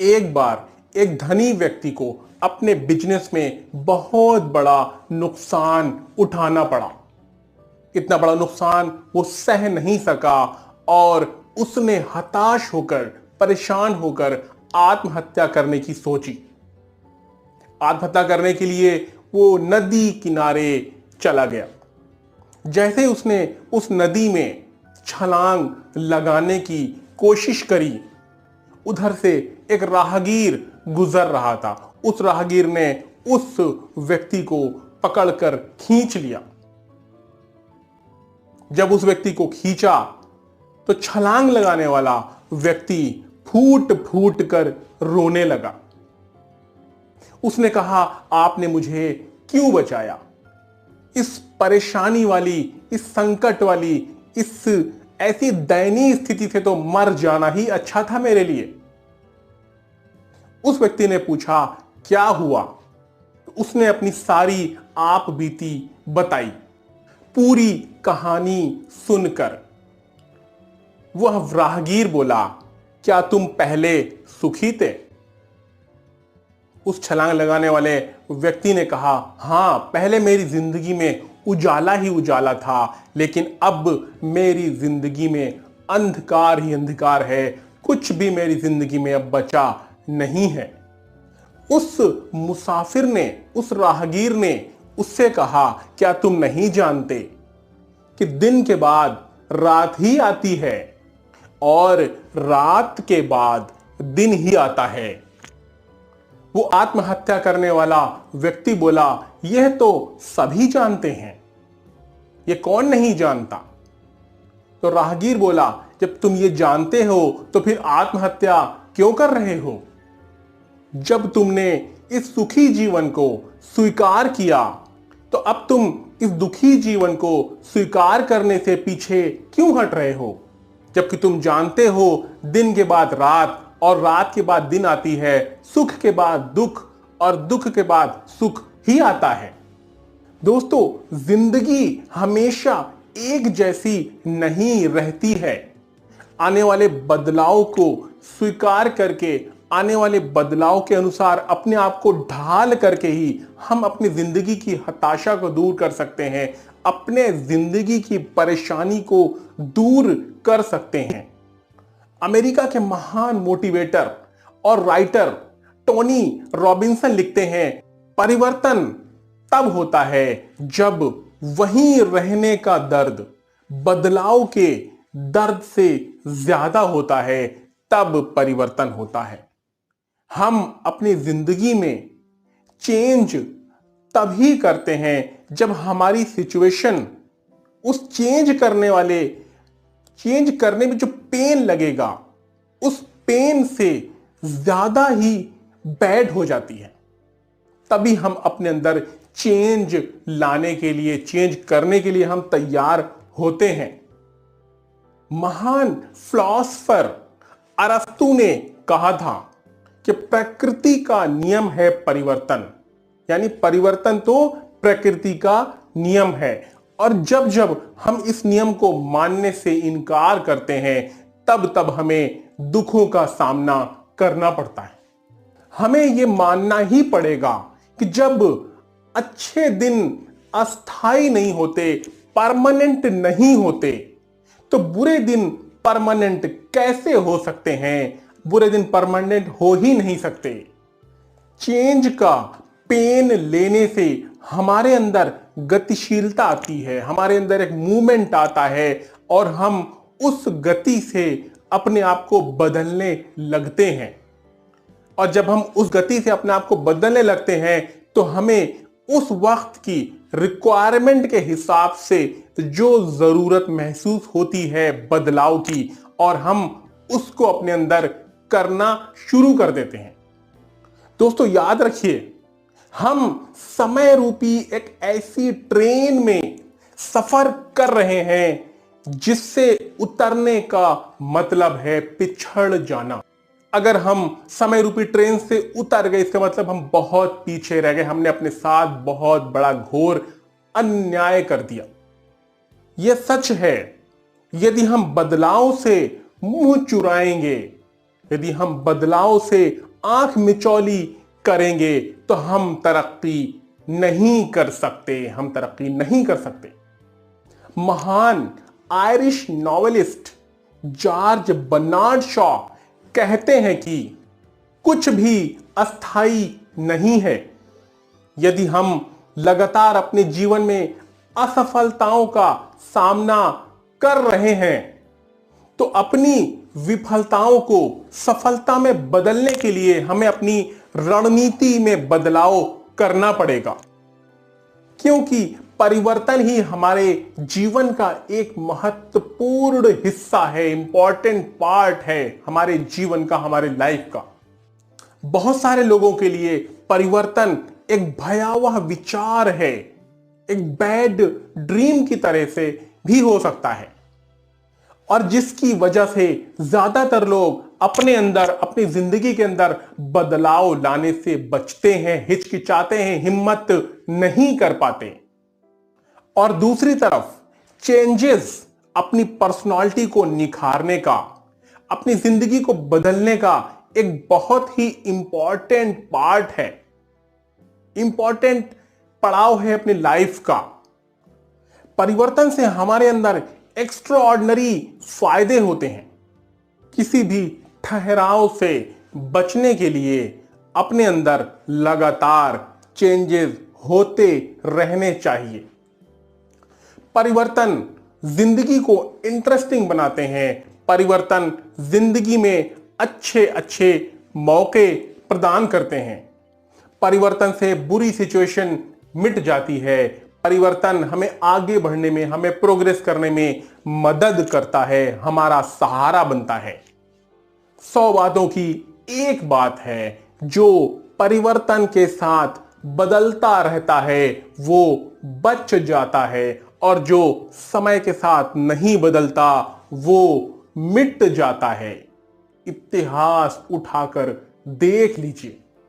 एक बार एक धनी व्यक्ति को अपने बिजनेस में बहुत बड़ा नुकसान उठाना पड़ा। इतना बड़ा नुकसान वो सह नहीं सका और उसने हताश होकर, परेशान होकर आत्महत्या करने की सोची। आत्महत्या करने के लिए वो नदी किनारे चला गया। जैसे ही उसने उस नदी में छलांग लगाने की कोशिश करी, उधर से एक राहगीर गुजर रहा था। उस राहगीर ने उस व्यक्ति को पकड़कर खींच लिया। जब उस व्यक्ति को खींचा तो छलांग लगाने वाला व्यक्ति फूट फूट कर रोने लगा। उसने कहा, आपने मुझे क्यों बचाया? इस परेशानी वाली, इस संकट वाली, इस ऐसी दयनीय स्थिति से तो मर जाना ही अच्छा था मेरे लिए। उस व्यक्ति ने पूछा, क्या हुआ? उसने अपनी सारी आप बीती बताई। पूरी कहानी सुनकर वह राहगीर बोला, क्या तुम पहले सुखी थे? उस छलांग लगाने वाले व्यक्ति ने कहा, हां, पहले मेरी जिंदगी में उजाला ही उजाला था, लेकिन अब मेरी जिंदगी में अंधकार ही अंधकार है। कुछ भी मेरी जिंदगी में अब बचा नहीं है। उस मुसाफिर ने, उस राहगीर ने उससे कहा, क्या तुम नहीं जानते कि दिन के बाद रात ही आती है और रात के बाद दिन ही आता है? वो आत्महत्या करने वाला व्यक्ति बोला, यह तो सभी जानते हैं, ये कौन नहीं जानता? तो राहगीर बोला, जब तुम ये जानते हो तो फिर आत्महत्या क्यों कर रहे हो? जब तुमने इस सुखी जीवन को स्वीकार किया तो अब तुम इस दुखी जीवन को स्वीकार करने से पीछे क्यों हट रहे हो? जबकि तुम जानते हो दिन के बाद रात और रात के बाद दिन आती है, सुख के बाद दुख और दुख के बाद सुख ही आता है। दोस्तों, जिंदगी हमेशा एक जैसी नहीं रहती है। आने वाले बदलाव को स्वीकार करके, आने वाले बदलाव के अनुसार अपने आप को ढाल करके ही हम अपनी जिंदगी की हताशा को दूर कर सकते हैं, अपने जिंदगी की परेशानी को दूर कर सकते हैं। अमेरिका के महान मोटिवेटर और राइटर टोनी रॉबिन्सन लिखते हैं, परिवर्तन तब होता है जब वहीं रहने का दर्द बदलाव के दर्द से ज्यादा होता है, तब परिवर्तन होता है। हम अपनी जिंदगी में चेंज तभी करते हैं जब हमारी सिचुएशन, उस चेंज करने में जो पेन लगेगा, उस पेन से ज्यादा ही बैड हो जाती है। तभी हम अपने अंदर चेंज लाने के लिए, चेंज करने के लिए हम तैयार होते हैं। महान फिलॉसफर अरस्तु ने कहा था कि प्रकृति का नियम है परिवर्तन, यानी परिवर्तन तो प्रकृति का नियम है। और जब जब हम इस नियम को मानने से इनकार करते हैं, तब तब हमें दुखों का सामना करना पड़ता है। हमें यह मानना ही पड़ेगा कि जब अच्छे दिन अस्थाई नहीं होते, परमानेंट नहीं होते, तो बुरे दिन परमानेंट कैसे हो सकते हैं? बुरे दिन परमानेंट हो ही नहीं सकते। चेंज का पेन लेने से हमारे अंदर गतिशीलता आती है, हमारे अंदर एक मूवमेंट आता है और हम उस गति से अपने आप को बदलने लगते हैं। और जब हम उस गति से अपने आप को बदलने लगते हैं तो हमें उस वक्त की रिक्वायरमेंट के हिसाब से जो जरूरत महसूस होती है बदलाव की, और हम उसको अपने अंदर करना शुरू कर देते हैं। दोस्तों, याद रखिए, हम समय रूपी एक ऐसी ट्रेन में सफर कर रहे हैं जिससे उतरने का मतलब है पिछड़ जाना। अगर हम समय रूपी ट्रेन से उतर गए, इसका मतलब हम बहुत पीछे रह गए, हमने अपने साथ बहुत बड़ा घोर अन्याय कर दिया। यह सच है, यदि हम बदलाव से मुंह चुराएंगे यदि हम बदलाव से आंख मिचौली करेंगे तो हम तरक्की नहीं कर सकते, हम तरक्की नहीं कर सकते। महान Irish novelist George Bernard Shaw कहते हैं कि कुछ भी अस्थाई नहीं है। यदि हम लगातार अपने जीवन में असफलताओं का सामना कर रहे हैं तो अपनी विफलताओं को सफलता में बदलने के लिए हमें अपनी रणनीति में बदलाव करना पड़ेगा, क्योंकि परिवर्तन ही हमारे जीवन का एक महत्वपूर्ण हिस्सा है, इंपॉर्टेंट पार्ट है हमारे जीवन का, हमारे लाइफ का। बहुत सारे लोगों के लिए परिवर्तन एक भयावह विचार है, एक बैड ड्रीम की तरह से भी हो सकता है, और जिसकी वजह से ज्यादातर लोग अपने अंदर, अपनी जिंदगी के अंदर बदलाव लाने से बचते हैं, हिचकिचाते हैं, हिम्मत नहीं कर पाते। और दूसरी तरफ चेंजेस अपनी पर्सनालिटी को निखारने का, अपनी जिंदगी को बदलने का एक बहुत ही इंपॉर्टेंट पार्ट है, इंपॉर्टेंट पड़ाव है अपनी लाइफ का। परिवर्तन से हमारे अंदर एक्स्ट्राऑर्डिनरी फायदे होते हैं। किसी भी ठहराव से बचने के लिए अपने अंदर लगातार चेंजेस होते रहने चाहिए। परिवर्तन जिंदगी को इंटरेस्टिंग बनाते हैं, परिवर्तन जिंदगी में अच्छे अच्छे मौके प्रदान करते हैं। परिवर्तन से बुरी सिचुएशन मिट जाती है। परिवर्तन हमें आगे बढ़ने में, हमें प्रोग्रेस करने में मदद करता है, हमारा सहारा बनता है। 100 बातों की एक बात है, जो परिवर्तन के साथ बदलता रहता है वो बच जाता है, और जो समय के साथ नहीं बदलता वो मिट जाता है। इतिहास उठाकर देख लीजिए।